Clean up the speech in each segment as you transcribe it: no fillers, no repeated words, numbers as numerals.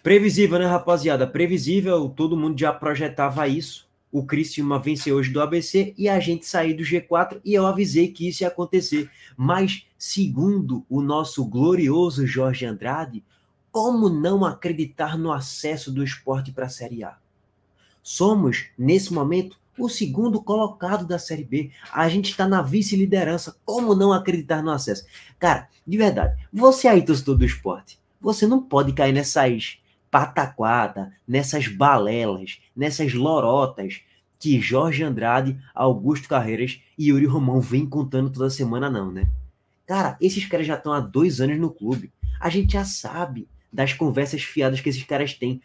Previsível, né, rapaziada? Previsível, todo mundo já projetava isso. O Criciúma venceu hoje do ABC e a gente saiu do G4 e eu avisei que isso ia acontecer. Mas, segundo o nosso glorioso Jorge Andrade, como não acreditar no acesso do Sport para a Série A? Somos, nesse momento, o segundo colocado da Série B. A gente está na vice-liderança. Como não acreditar no acesso? Cara, de verdade, você aí, torcedor do Sport, você não pode cair nessas pataquada, nessas balelas, nessas lorotas que Jorge Andrade, Augusto Carreiras e Yuri Romão vêm contando toda semana, não, né? Cara, esses caras já estão há 2 anos no clube. A gente já sabe das conversas fiadas que esses caras têm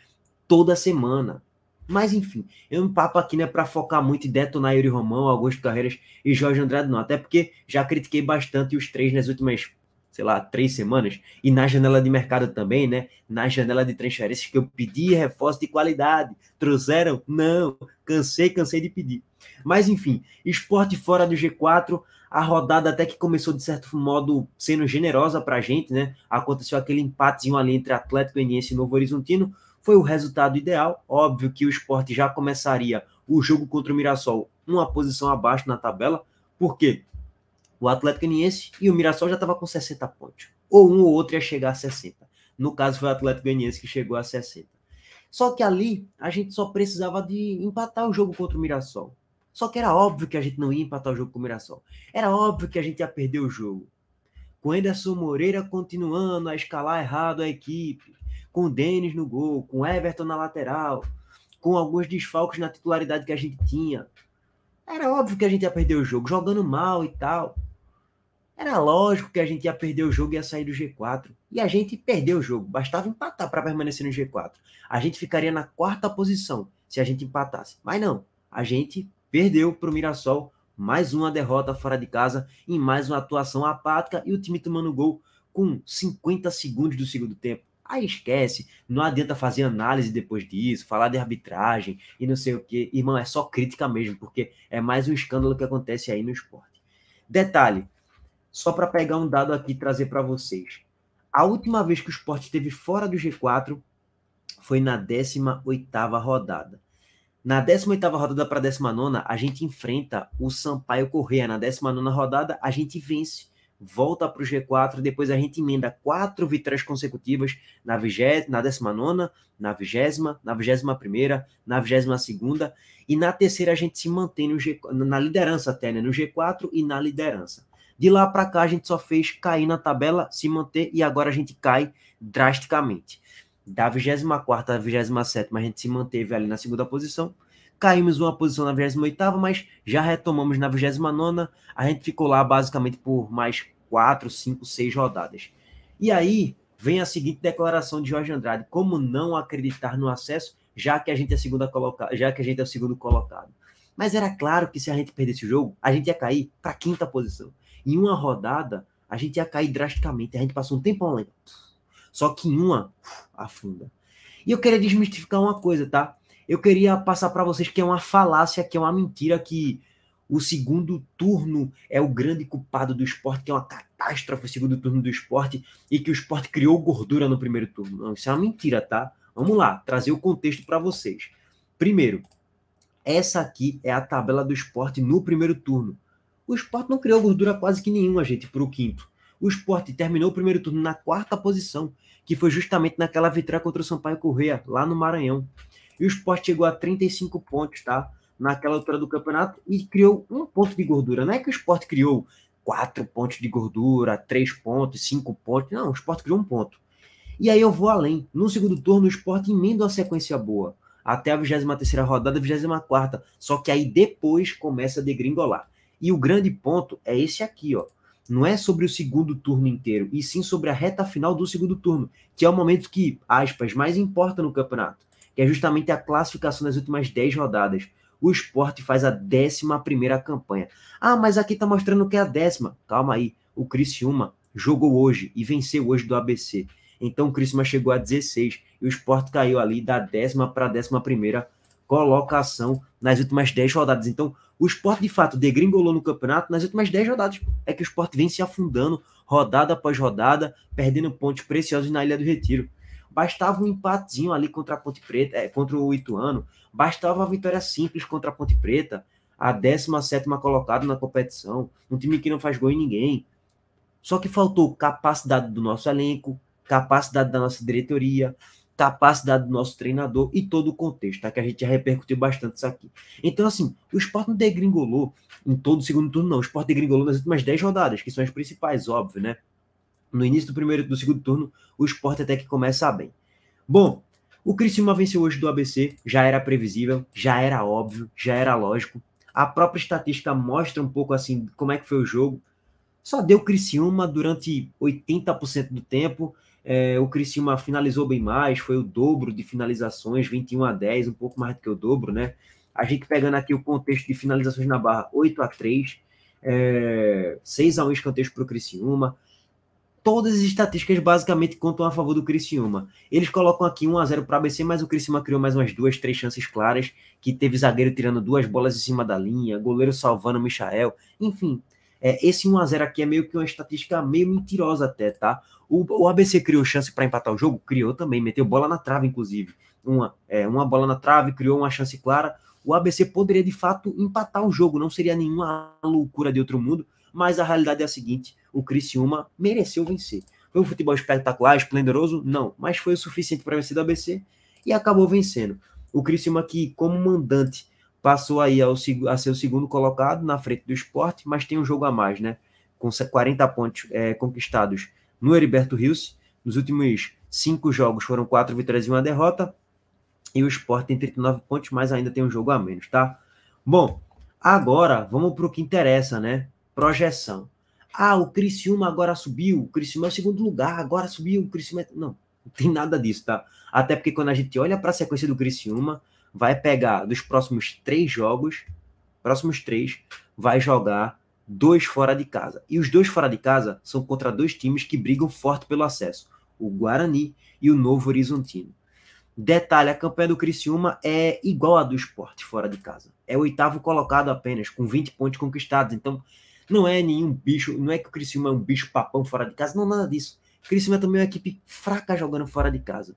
toda semana. Mas enfim, eu não papo aqui, né, para focar muito em detonar Yuri Romão, Augusto Carreiras e Jorge Andrade, não. Até porque já critiquei bastante os três nas últimas, sei lá, 3 semanas. E na janela de mercado também, né? Na janela de transferências que eu pedi reforço de qualidade. Trouxeram? Não. Cansei de pedir. Mas enfim, Sport fora do G4. A rodada até que começou, de certo modo, sendo generosa pra gente, né? Aconteceu aquele empatezinho ali entre Atlético Goianiense e Novo Horizontino. Foi o resultado ideal. Óbvio que o Sport já começaria o jogo contra o Mirassol uma posição abaixo na tabela, porque o Atlético Goianiense e o Mirassol já estava com 60 pontos. Ou um ou outro ia chegar a 60. No caso, foi o Atlético Goianiense que chegou a 60. Só que ali, a gente só precisava de empatar o jogo contra o Mirassol. Só que era óbvio que a gente não ia empatar o jogo com o Mirassol. Era óbvio que a gente ia perder o jogo. Com Anderson Moreira continuando a escalar errado a equipe, com o Denis no gol, com o Everton na lateral, com alguns desfalques na titularidade que a gente tinha. Era óbvio que a gente ia perder o jogo, jogando mal e tal. Era lógico que a gente ia perder o jogo e ia sair do G4. E a gente perdeu o jogo. Bastava empatar para permanecer no G4. A gente ficaria na 4ª posição se a gente empatasse. Mas não, a gente perdeu para o Mirassol. Mais uma derrota fora de casa e mais uma atuação apática e o time tomando gol com 50 segundos do segundo tempo. Aí esquece, não adianta fazer análise depois disso, falar de arbitragem e não sei o que. Irmão, é só crítica mesmo, porque é mais um escândalo que acontece aí no esporte. Detalhe, só para pegar um dado aqui e trazer para vocês. A última vez que o Sport esteve fora do G4 foi na 18ª rodada. Na 18ª rodada para a 19ª, a gente enfrenta o Sampaio Corrêa. Na 19ª rodada, a gente vence, volta para o G4, depois a gente emenda 4 vitórias consecutivas na 19ª, na 20ª, na 21ª, na 22ª, e na terceira a gente se mantém no na liderança até, né? No G4 e na liderança. De lá para cá, a gente só fez cair na tabela, se manter, e agora a gente cai drasticamente. Da 24ª à 27ª, a gente se manteve ali na 2ª posição. Caímos uma posição na 28ª, mas já retomamos na 29ª. A gente ficou lá basicamente por mais 4, 5, 6 rodadas. E aí vem a seguinte declaração de Jorge Andrade: como não acreditar no acesso, já que a gente é o segundo colocado. Mas era claro que se a gente perdesse o jogo, a gente ia cair para a 5ª posição. Em uma rodada, a gente ia cair drasticamente. A gente passou um tempão lá. Só que em uma, afunda. E eu queria desmistificar uma coisa, tá? Eu queria passar para vocês que é uma falácia, que é uma mentira, que o segundo turno é o grande culpado do esporte, que é uma catástrofe o segundo turno do esporte, e que o esporte criou gordura no primeiro turno. Não, isso é uma mentira, tá? Vamos lá, trazer o contexto para vocês. Primeiro, essa aqui é a tabela do esporte no primeiro turno. O Sport não criou gordura quase que nenhuma, gente, para o 5º. O Sport terminou o primeiro turno na 4ª posição, que foi justamente naquela vitória contra o Sampaio Corrêa, lá no Maranhão. E o Sport chegou a 35 pontos, tá? Naquela altura do campeonato, e criou 1 ponto de gordura. Não é que o Sport criou 4 pontos de gordura, 3 pontos, 5 pontos. Não, o Sport criou 1 ponto. E aí eu vou além. No segundo turno, o Sport emenda uma sequência boa. Até a 23ª rodada, a 24ª. Só que aí depois começa a degringolar. E o grande ponto é esse aqui, ó. Não é sobre o segundo turno inteiro, e sim sobre a reta final do segundo turno, que é o momento que, aspas, mais importa no campeonato, que é justamente a classificação das últimas 10 rodadas. O Sport faz a 11ª campanha. Ah, mas aqui tá mostrando que é a 10ª. Calma aí, o Criciúma jogou hoje e venceu hoje do ABC. Então o Criciúma chegou a 16 e o Sport caiu ali da 10ª para a 11ª colocação nas últimas 10 rodadas. Então, o Sport, de fato, degringolou no campeonato nas últimas 10 rodadas. É que o Sport vem se afundando, rodada após rodada, perdendo pontos preciosos na Ilha do Retiro. bastava um empatezinho ali contra a Ponte Preta, contra o Ituano, bastava uma vitória simples contra a Ponte Preta, a 17ª colocada na competição, um time que não faz gol em ninguém. Só que faltou capacidade do nosso elenco, capacidade da nossa diretoria, capacidade do nosso treinador e todo o contexto, tá? Que a gente já repercutiu bastante isso aqui. Então, assim, o Sport não degringolou em todo o segundo turno, não. O Sport degringolou nas últimas 10 rodadas, que são as principais, óbvio, né? No início do segundo turno, o Sport até que começa bem. Bom, o Criciúma venceu hoje do ABC, já era previsível, já era óbvio, já era lógico. A própria estatística mostra um pouco assim como é que foi o jogo. Só deu Criciúma durante 80% do tempo. O Criciúma finalizou bem mais, foi o dobro de finalizações, 21-10, um pouco mais do que o dobro, né? A gente pegando aqui o contexto de finalizações na barra, 8-3, 6-1 escanteios para o Criciúma. Todas as estatísticas basicamente contam a favor do Criciúma. Eles colocam aqui 1-0 para o ABC, mas o Criciúma criou mais umas 2, 3 chances claras, que teve zagueiro tirando 2 bolas em cima da linha, goleiro salvando o Michael, enfim. Esse 1-0 aqui é meio que uma estatística meio mentirosa até, tá? O ABC criou chance para empatar o jogo? Criou também, meteu bola na trave, inclusive. Uma bola na trave, criou uma chance clara. O ABC poderia, de fato, empatar o jogo, não seria nenhuma loucura de outro mundo, mas a realidade é a seguinte, o Criciúma mereceu vencer. Foi um futebol espetacular, esplendoroso? Não, mas foi o suficiente para vencer do ABC e acabou vencendo. O Criciúma que, como mandante, passou aí a ser o segundo colocado na frente do Sport, mas tem um jogo a mais, né? Com 40 pontos conquistados no Heriberto Rios. Nos últimos 5 jogos foram 4 vitórias e 1 derrota. E o Sport tem 39 pontos, mas ainda tem um jogo a menos, tá? Bom, agora vamos para o que interessa, né? Projeção. O Criciúma agora subiu, o Criciúma é o segundo lugar, agora subiu, o Criciúma é... Não tem nada disso, tá? Até porque quando a gente olha para a sequência do Criciúma, vai pegar dos próximos 3 jogos, vai jogar 2 fora de casa. E os 2 fora de casa são contra 2 times que brigam forte pelo acesso, o Guarani e o Novo Horizontino. Detalhe, a campanha do Criciúma é igual à do Sport fora de casa. É o 8º colocado apenas, com 20 pontos conquistados. Então, não é nenhum bicho, não é que o Criciúma é um bicho papão fora de casa, não, nada disso. O Criciúma é também uma equipe fraca jogando fora de casa.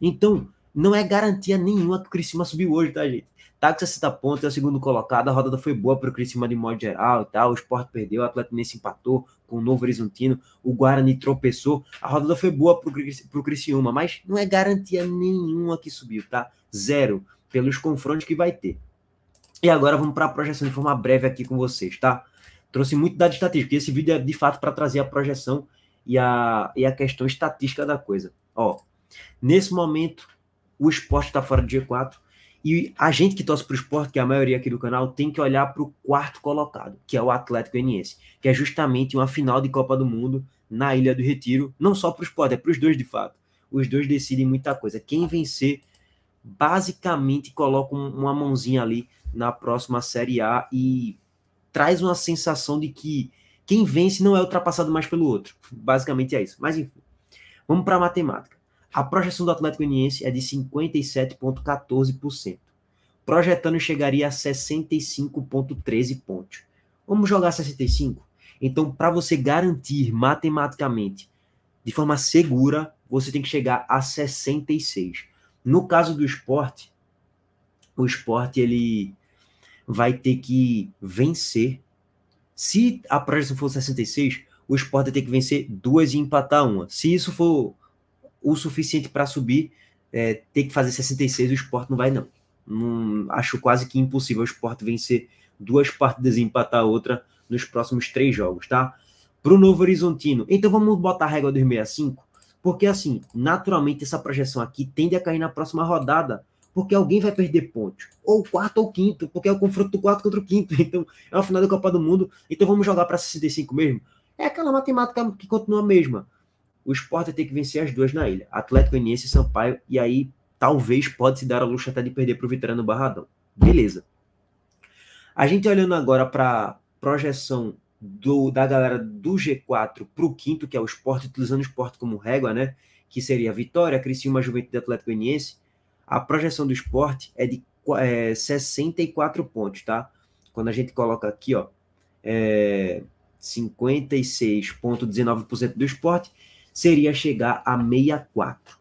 Então, não é garantia nenhuma que o Criciúma subiu hoje, tá, gente? Tá com 60 pontos, é o segundo colocado, a rodada foi boa para o Criciúma de modo geral e tal, o Sport perdeu, o Atlético Mineiro empatou com o Novo Horizontino, o Guarani tropeçou, a rodada foi boa pro Criciúma, mas não é garantia nenhuma que subiu, tá? 0, pelos confrontos que vai ter. E agora vamos para a projeção de forma breve aqui com vocês, tá? Trouxe muito dado estatístico, e esse vídeo é de fato para trazer a projeção e a questão estatística da coisa. Ó, nesse momento, o Sport está fora do G4, e a gente que torce para o Sport, que é a maioria aqui do canal, tem que olhar para o 4º colocado, que é o Atlético Goianiense, que é justamente uma final de Copa do Mundo na Ilha do Retiro, não só para o Sport, é para os dois de fato. Os dois decidem muita coisa. Quem vencer, basicamente coloca uma mãozinha ali na próxima Série A e traz uma sensação de que quem vence não é ultrapassado mais pelo outro. Basicamente é isso. Mas enfim, vamos para a matemática. A projeção do Atlético Goianiense é de 57,14%. Projetando chegaria a 65,13 pontos. Vamos jogar 65? Então, para você garantir matematicamente, de forma segura, você tem que chegar a 66. No caso do Sport, o Sport ele vai ter que vencer. Se a projeção for 66, o Sport vai ter que vencer 2 e empatar 1. Se isso for o suficiente para subir, ter que fazer 66, o Sport não vai não. Acho quase que impossível o Sport vencer 2 partidas e empatar outra nos próximos 3 jogos, tá? Para o Novo Horizontino, então vamos botar a régua dos 65, porque assim, naturalmente essa projeção aqui tende a cair na próxima rodada, porque alguém vai perder pontos, ou 4º ou 5º, porque é o confronto do 4º contra o 5º, então é o final da Copa do Mundo, então vamos jogar para 65 mesmo? É aquela matemática que continua a mesma. O Sport vai ter que vencer as 2 na ilha, Atlético Goianiense e Sampaio, e aí talvez pode se dar a luxo até de perder para o Vitória no Barradão. Beleza. A gente olhando agora para a projeção da galera do G4 para o 5º, que é o Sport, utilizando o Sport como régua, né? Que seria Vitória, Criciúma, Juventude e Atlético Goianiense. A projeção do Sport é de 64 pontos, tá? Quando a gente coloca aqui, ó, 56,19% do Sport, seria chegar a 64.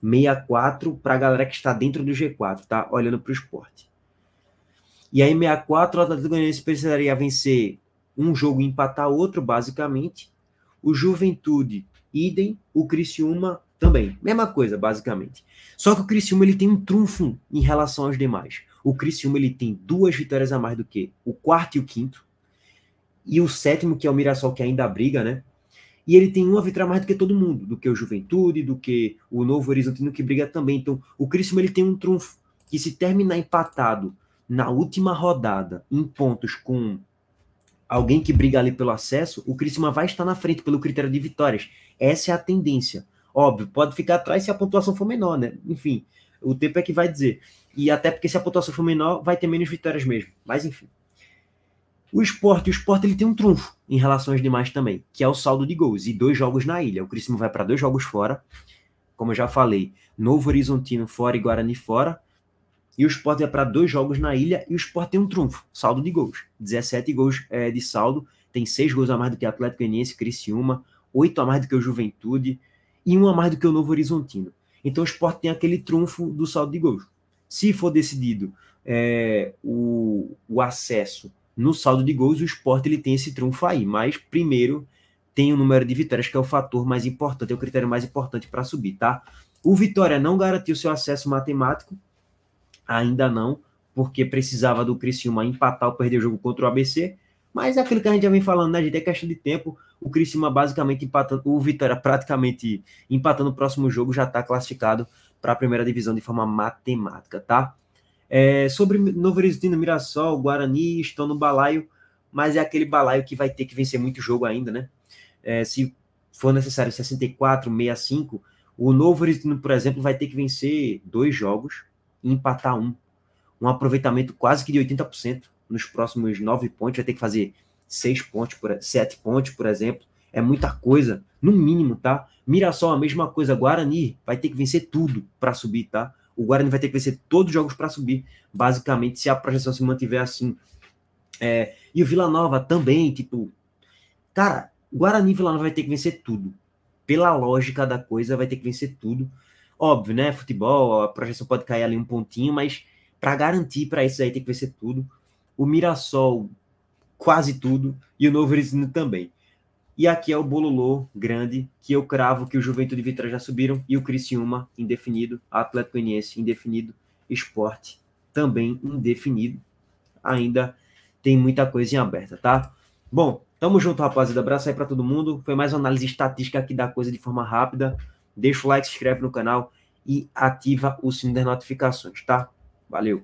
64 para a galera que está dentro do G4, tá? Olhando para o Sport. E aí, 64, o Atlético Goianiense precisaria vencer um jogo e empatar outro, basicamente. O Juventude, idem. O Criciúma também. Mesma coisa, basicamente. Só que o Criciúma ele tem um trunfo em relação aos demais. O Criciúma ele tem 2 vitórias a mais do que o quarto e o quinto. E o sétimo, que é o Mirassol, que ainda briga, né? E ele tem uma vitória a mais do que todo mundo, do que o Juventude, do que o Novo Horizontino, que briga também. Então, o Criciúma ele tem um trunfo que, se terminar empatado na última rodada, em pontos com alguém que briga ali pelo acesso, o Criciúma vai estar na frente pelo critério de vitórias. Essa é a tendência. Óbvio, pode ficar atrás se a pontuação for menor, né? Enfim, o tempo é que vai dizer. E até porque se a pontuação for menor, vai ter menos vitórias mesmo. Mas enfim. O Sport ele tem um trunfo em relação aos demais também, que é o saldo de gols e 2 jogos na ilha. O Criciúma vai para 2 jogos fora, como eu já falei, Novo Horizontino fora e Guarani fora, e o Sport vai para 2 jogos na ilha, e o Sport tem um trunfo, saldo de gols, 17 gols de saldo, tem 6 gols a mais do que o Atlético Goianiense, Criciúma, 8 a mais do que o Juventude, e 1 a mais do que o Novo Horizontino. Então o Sport tem aquele trunfo do saldo de gols. Se for decidido o acesso no saldo de gols, o Sport ele tem esse trunfo aí, mas primeiro tem o número de vitórias, que é o fator mais importante, é o critério mais importante para subir, tá? O Vitória não garantiu seu acesso matemático, ainda não, porque precisava do Criciúma empatar ou perder o jogo contra o ABC, mas é aquilo que a gente já vem falando, né, gente? É questão de tempo. O Criciúma basicamente empatando, o Vitória praticamente empatando o próximo jogo, já está classificado para a primeira divisão de forma matemática, tá? Sobre Novo Horizontino, Mirassol, Guarani, estão no balaio, mas é aquele balaio que vai ter que vencer muito jogo ainda, né? Se for necessário 64, 65, o Novo Horizontino, por exemplo, vai ter que vencer 2 jogos e empatar um aproveitamento quase que de 80% nos próximos 9 pontos, vai ter que fazer 6 pontos, 7 pontos, por exemplo, é muita coisa, no mínimo, tá? Mirassol, a mesma coisa, Guarani vai ter que vencer tudo para subir, tá? O Guarani vai ter que vencer todos os jogos para subir, basicamente, se a projeção se mantiver assim. E o Vila Nova também, tipo, cara, Guarani e Vila Nova vai ter que vencer tudo. Pela lógica da coisa, vai ter que vencer tudo. Óbvio, né? Futebol, a projeção pode cair ali um pontinho, mas para garantir para isso aí tem que vencer tudo. O Mirassol, quase tudo, e o Novo Horizontino também. E aqui é o bololô grande, que eu cravo que o Juventude e Vitória já subiram, e o Criciúma, indefinido, Atlético Goianiense, indefinido, Sport, também indefinido. Ainda tem muita coisa em aberta, tá? Bom, tamo junto, rapaziada. Abraço aí pra todo mundo. Foi mais uma análise estatística aqui da coisa de forma rápida. Deixa o like, se inscreve no canal e ativa o sino das notificações, tá? Valeu!